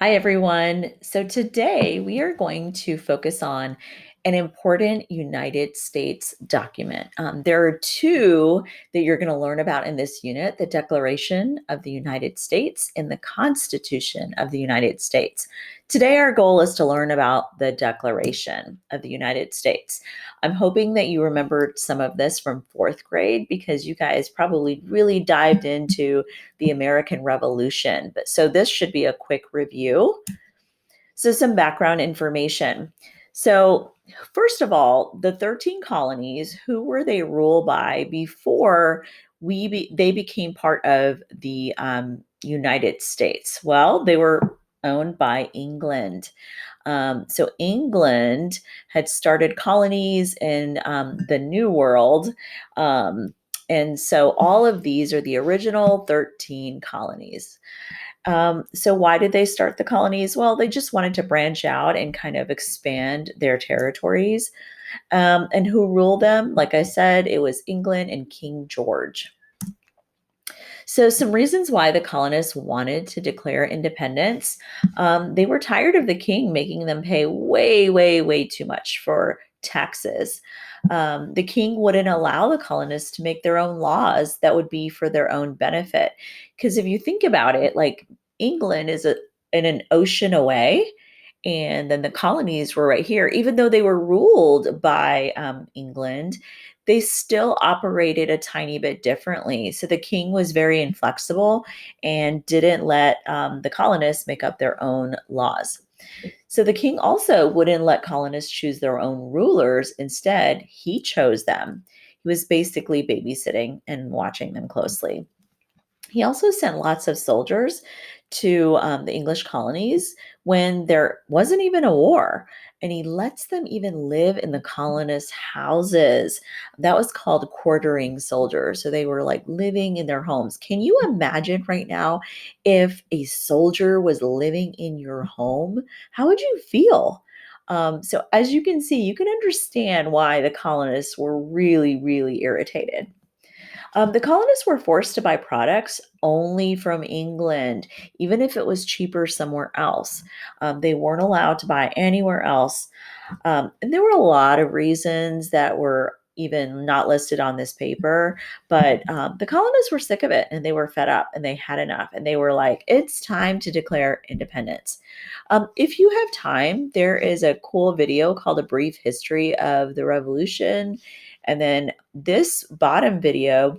Hi, everyone. So today we are going to focus on an important United States document. There are two that you're going to learn about in this unit: the Declaration of the United States and the Constitution of the United States. Today, our goal is to learn about the Declaration of the United States. I'm hoping that you remembered some of this from fourth grade because you guys probably really dived into the American Revolution. But so this should be a quick review. So some background information. So first of all, the 13 colonies, who were they ruled by before they became part of the United States? Well, they were owned by England. So England had started colonies in the New World. And so all of these are the original 13 colonies. So why did they start the colonies? Well, they just wanted to branch out and kind of expand their territories. And who ruled them? Like I said, it was England and King George. So, some reasons why the colonists wanted to declare independence: they were tired of the king making them pay way, way, way too much for taxes. The king wouldn't allow the colonists to make their own laws that would be for their own benefit. Because if you think about it, like England is in an ocean away, and then the colonies were right here. Even though they were ruled by England, they still operated a tiny bit differently. So the king was very inflexible and didn't let the colonists make up their own laws. So the king also wouldn't let colonists choose their own rulers. Instead, he chose them. He was basically babysitting and watching them closely. He also sent lots of soldiers to the English colonies when there wasn't even a war. And he lets them even live in the colonists' houses. That was called quartering soldiers. So they were like living in their homes. Can you imagine right now if a soldier was living in your home? How would you feel? So, as you can see, you can understand why the colonists were really, really irritated. The colonists were forced to buy products only from England, even if it was cheaper somewhere else. They weren't allowed to buy anywhere else. And there were a lot of reasons that were even not listed on this paper, but the colonists were sick of it and they were fed up and they had enough. And they were like, it's time to declare independence. If you have time, there is a cool video called A Brief History of the Revolution. And then this bottom video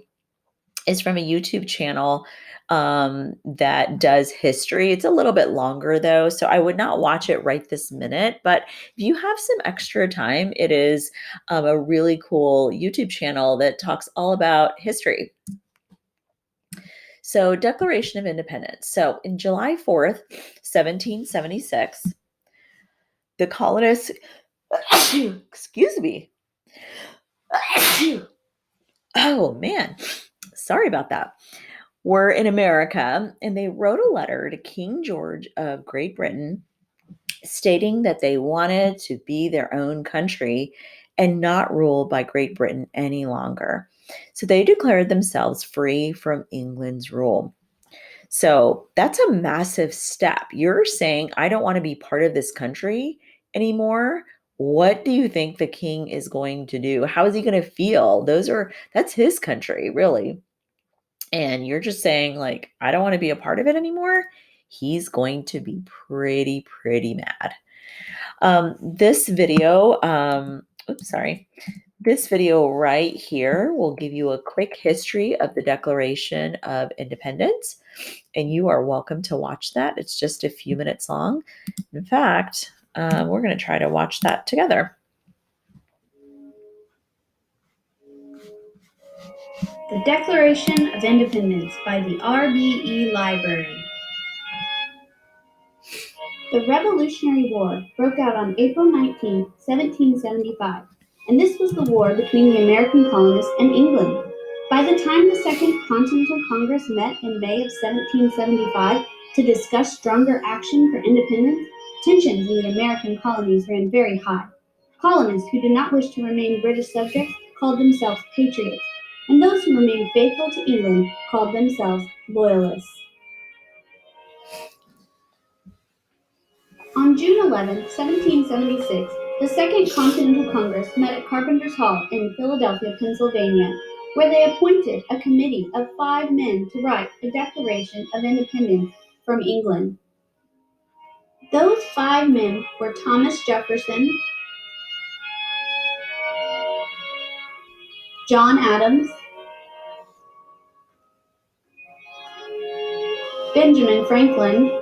is from a YouTube channel that does history. It's a little bit longer though, so I would not watch it right this minute. But if you have some extra time, it is a really cool YouTube channel that talks all about history. So, Declaration of Independence. So, in July 4th, 1776, the colonists, excuse me. Oh man, sorry about that. Were in America, and they wrote a letter to King George of Great Britain stating that they wanted to be their own country and not ruled by Great Britain any longer. So they declared themselves free from England's rule. So that's a massive step. You're saying, I don't want to be part of this country anymore. What do you think the king is going to do? How is he going to feel? That's his country, really. And you're just saying, like, I don't want to be a part of it anymore. He's going to be pretty, pretty mad. This video, oops, sorry. This video right here will give you a quick history of the Declaration of Independence, and you are welcome to watch that. It's just a few minutes long. In fact, we're going to try to watch that together. The Declaration of Independence by the RBE Library. The Revolutionary War broke out on April 19, 1775, and this was the war between the American colonists and England. By the time the Second Continental Congress met in May of 1775 to discuss stronger action for independence, tensions in the American colonies ran very high. Colonists who did not wish to remain British subjects called themselves patriots, and those who remained faithful to England called themselves loyalists. On June 11, 1776, the Second Continental Congress met at Carpenter's Hall in Philadelphia, Pennsylvania, where they appointed a committee of 5 men to write a Declaration of Independence from England. Those 5 men were Thomas Jefferson, John Adams, Benjamin Franklin,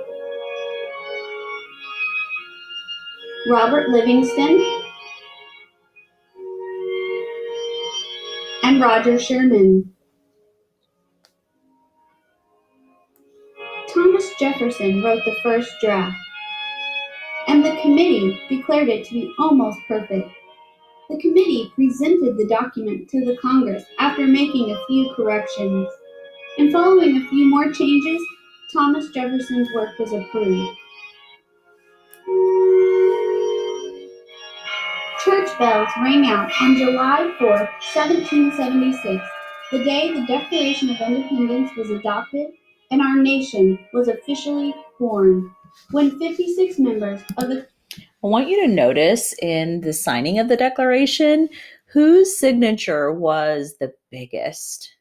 Robert Livingston, and Roger Sherman. Thomas Jefferson wrote the first draft, and the committee declared it to be almost perfect. The committee presented the document to the Congress after making a few corrections, and following a few more changes, Thomas Jefferson's work was approved. Church bells rang out on July 4, 1776, the day the Declaration of Independence was adopted and our nation was officially born, when 56 members of the I want you to notice in the signing of the Declaration whose signature was the biggest.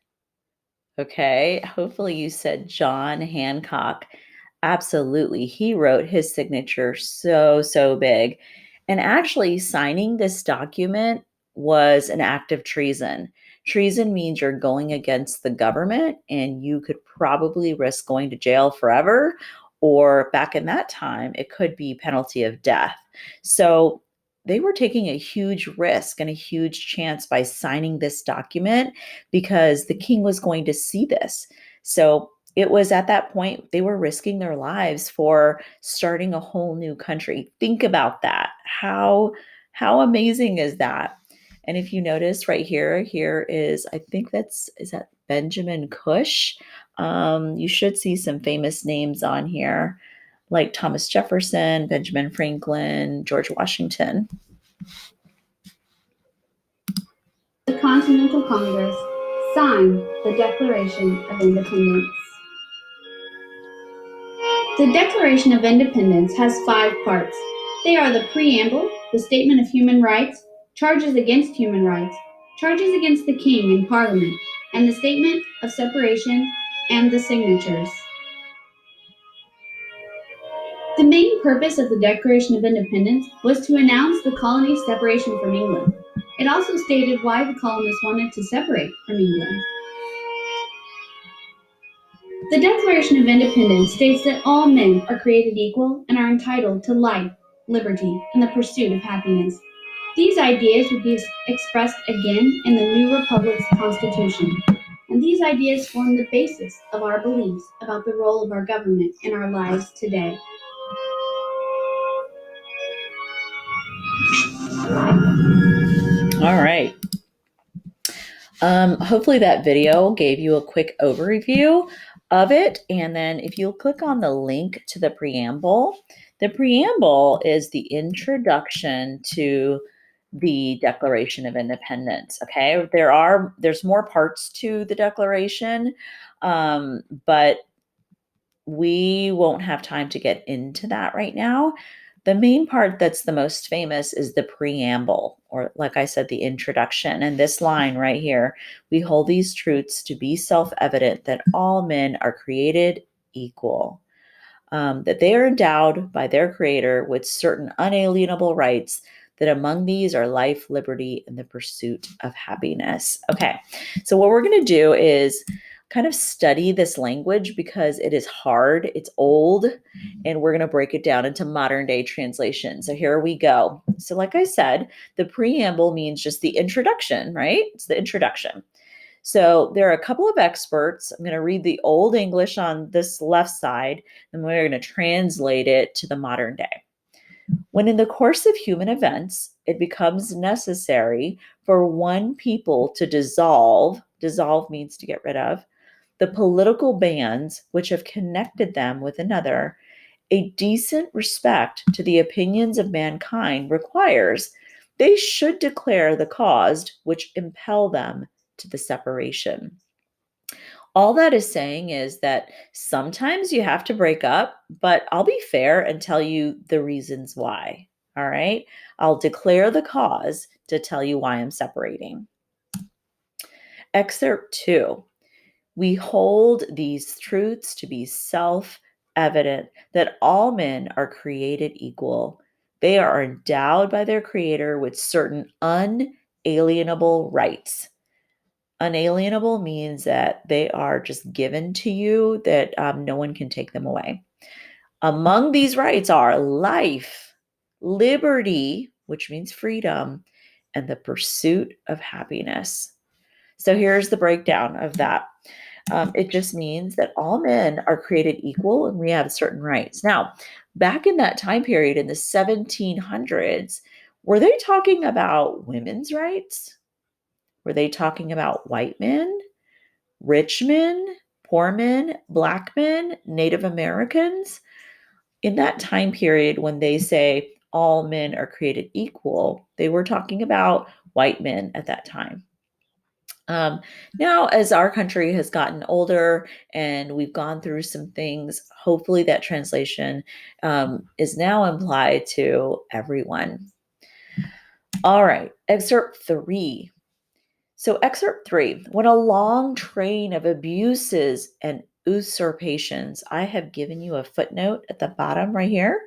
Okay, hopefully you said John Hancock. Absolutely. He wrote his signature so big. And actually, signing this document was an act of treason. Treason means you're going against the government and you could probably risk going to jail forever, or back in that time, it could be penalty of death. So they were taking a huge risk and a huge chance by signing this document because the king was going to see this. So it was at that point they were risking their lives for starting a whole new country. Think about that. How amazing is that? And if you notice right here, here is, I think is that Benjamin Cush. You should see some famous names on here like Thomas Jefferson, Benjamin Franklin, George Washington. The Continental Congress signed the Declaration of Independence. The Declaration of Independence has 5 parts. They are the Preamble, the Statement of Human Rights, Charges against Human Rights, Charges against the King and Parliament, and the Statement of Separation and the signatures. The main purpose of the Declaration of Independence was to announce the colony's separation from England. It also stated why the colonists wanted to separate from England. The Declaration of Independence states that all men are created equal and are entitled to life, liberty, and the pursuit of happiness. These ideas would be expressed again in the new Republic's Constitution, and these ideas form the basis of our beliefs about the role of our government in our lives today. All right. Hopefully that video gave you a quick overview of it. And then if you'll click on the link to the preamble is the introduction to the Declaration of Independence. Okay, there's more parts to the Declaration, but we won't have time to get into that right now. The main part that's the most famous is the preamble, or like I said, the introduction. And this line right here, we hold these truths to be self-evident that all men are created equal, that they are endowed by their creator with certain unalienable rights, that among these are life, liberty, and the pursuit of happiness. Okay, so what we're going to do is kind of study this language because it is hard, it's old, and we're going to break it down into modern day translation. So here we go. So like I said, the preamble means just the introduction, right? It's the introduction. So there are a couple of experts. I'm going to read the Old English on this left side, and we're going to translate it to the modern day. When in the course of human events, it becomes necessary for one people to dissolve means to get rid of, the political bands which have connected them with another, a decent respect to the opinions of mankind requires they should declare the cause which impel them to the separation. All that is saying is that sometimes you have to break up, but I'll be fair and tell you the reasons why. All right. I'll declare the cause to tell you why I'm separating. Excerpt 2. We hold these truths to be self evident that all men are created equal. They are endowed by their Creator with certain unalienable rights. Unalienable means that they are just given to you, that no one can take them away. Among these rights are life, liberty, which means freedom, and the pursuit of happiness. So here's the breakdown of that. It just means that all men are created equal and we have certain rights. Now, back in that time period in the 1700s, were they talking about women's rights? Were they talking about white men, rich men, poor men, black men, Native Americans? In that time period, when they say all men are created equal, they were talking about white men at that time. Um, Now, as our country has gotten older and we've gone through some things, hopefully that translation is now applied to everyone. All right, excerpt 3. So, excerpt 3, when a long train of abuses and usurpations, I have given you a footnote at the bottom right here.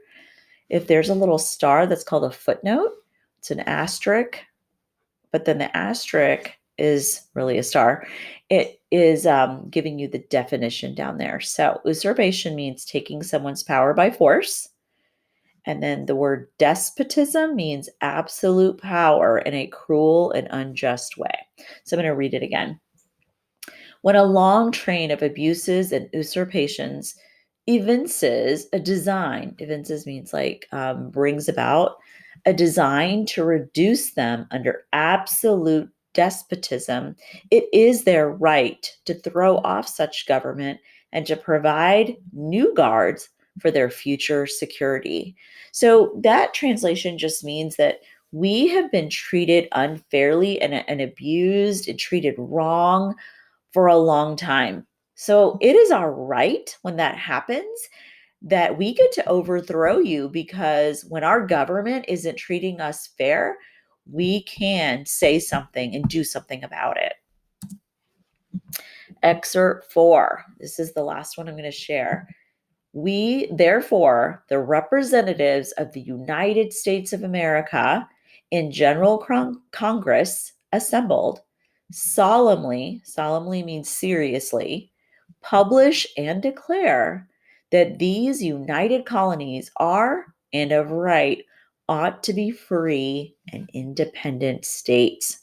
If there's a little star, that's called a footnote. It's an asterisk, but then the asterisk is really a star. It is giving you the definition down there. So, usurpation means taking someone's power by force. And then the word despotism means absolute power in a cruel and unjust way. So, I'm going to read it again. When a long train of abuses and usurpations evinces a design, evinces means like brings about a design to reduce them under absolute despotism, it is their right to throw off such government and to provide new guards for their future security. So that translation just means that we have been treated unfairly and abused and treated wrong for a long time. So it is our right when that happens that we get to overthrow you, because when our government isn't treating us fair, we can say something and do something about it. Excerpt 4. This is the last one I'm going to share. We, therefore, the representatives of the United States of America in General Congress assembled, solemnly means seriously, publish and declare that these united colonies are and of right ought to be free and independent states.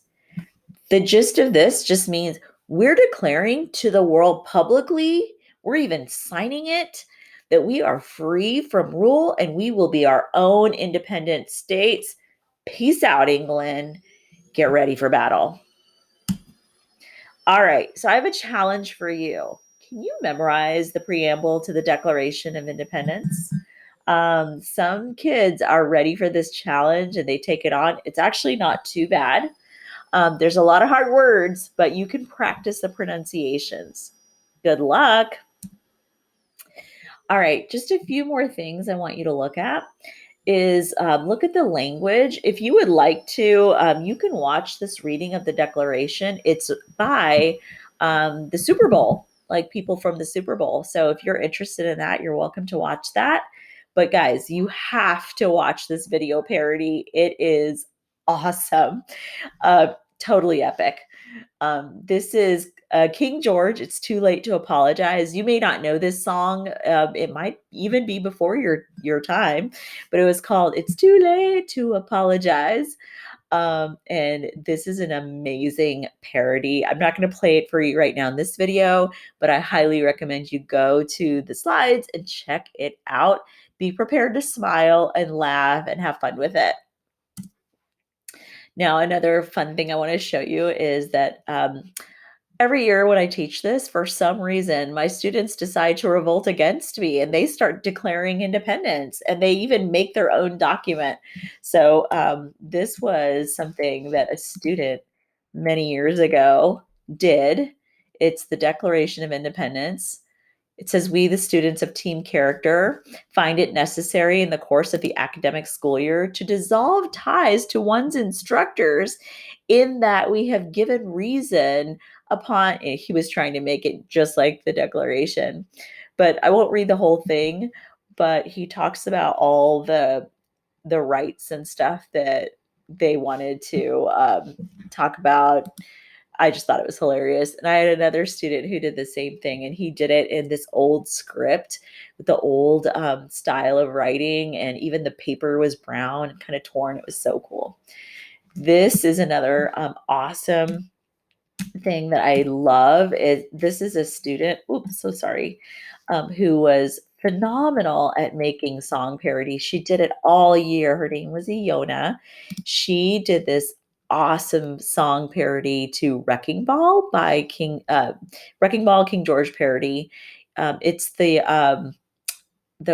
The gist of this just means we're declaring to the world publicly, we're even signing it, that we are free from rule and we will be our own independent states. Peace out, England. Get ready for battle. All right, so I have a challenge for you. Can you memorize the preamble to the Declaration of Independence? Some kids are ready for this challenge and they take it on. It's actually not too bad. There's a lot of hard words, but you can practice the pronunciations. Good luck. All right, just a few more things I want you to look at is look at the language. If you would like to, you can watch this reading of the Declaration. It's by the Super Bowl, like people from the Super Bowl. So if you're interested in that, you're welcome to watch that. But guys, you have to watch this video parody. It is awesome. Totally epic. This is King George. It's Too Late to Apologize. You may not know this song. It might even be before your time, but it was called "It's Too Late to Apologize." And this is an amazing parody. I'm not going to play it for you right now in this video, but I highly recommend you go to the slides and check it out. Be prepared to smile and laugh and have fun with it. Now, another fun thing I want to show you is that every year when I teach this, for some reason, my students decide to revolt against me and they start declaring independence and they even make their own document. So, this was something that a student many years ago did. It's the Declaration of Independence. It says, we, the students of team character, find it necessary in the course of the academic school year to dissolve ties to one's instructors in that we have given reason upon, he was trying to make it just like the Declaration. But I won't read the whole thing, but he talks about all the rights and stuff that they wanted to talk about. I just thought it was hilarious. And I had another student who did the same thing, and he did it in this old script with the old style of writing, and even the paper was brown and kind of torn. It was so cool. This is another awesome thing that I love. Is this is a student, oops, so sorry, who was phenomenal at making song parodies. She did it all year. Her name was Iona. She did this awesome song parody to Wrecking Ball by Wrecking Ball King George parody. It's the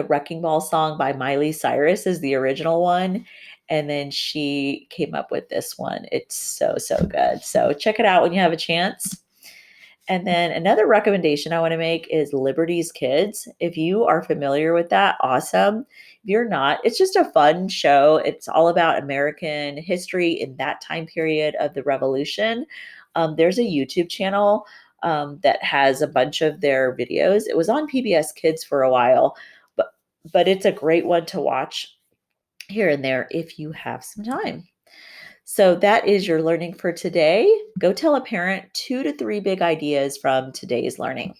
Wrecking Ball song by Miley Cyrus is the original one. And then she came up with this one. It's so, so good. So check it out when you have a chance. And then another recommendation I want to make is Liberty's Kids. If you are familiar with that, awesome. If you're not, it's just a fun show. It's all about American history in that time period of the Revolution. There's a YouTube channel that has a bunch of their videos. It was on PBS Kids for a while, but it's a great one to watch here and there if you have some time. So that is your learning for today. Go tell a parent 2 to 3 big ideas from today's learning.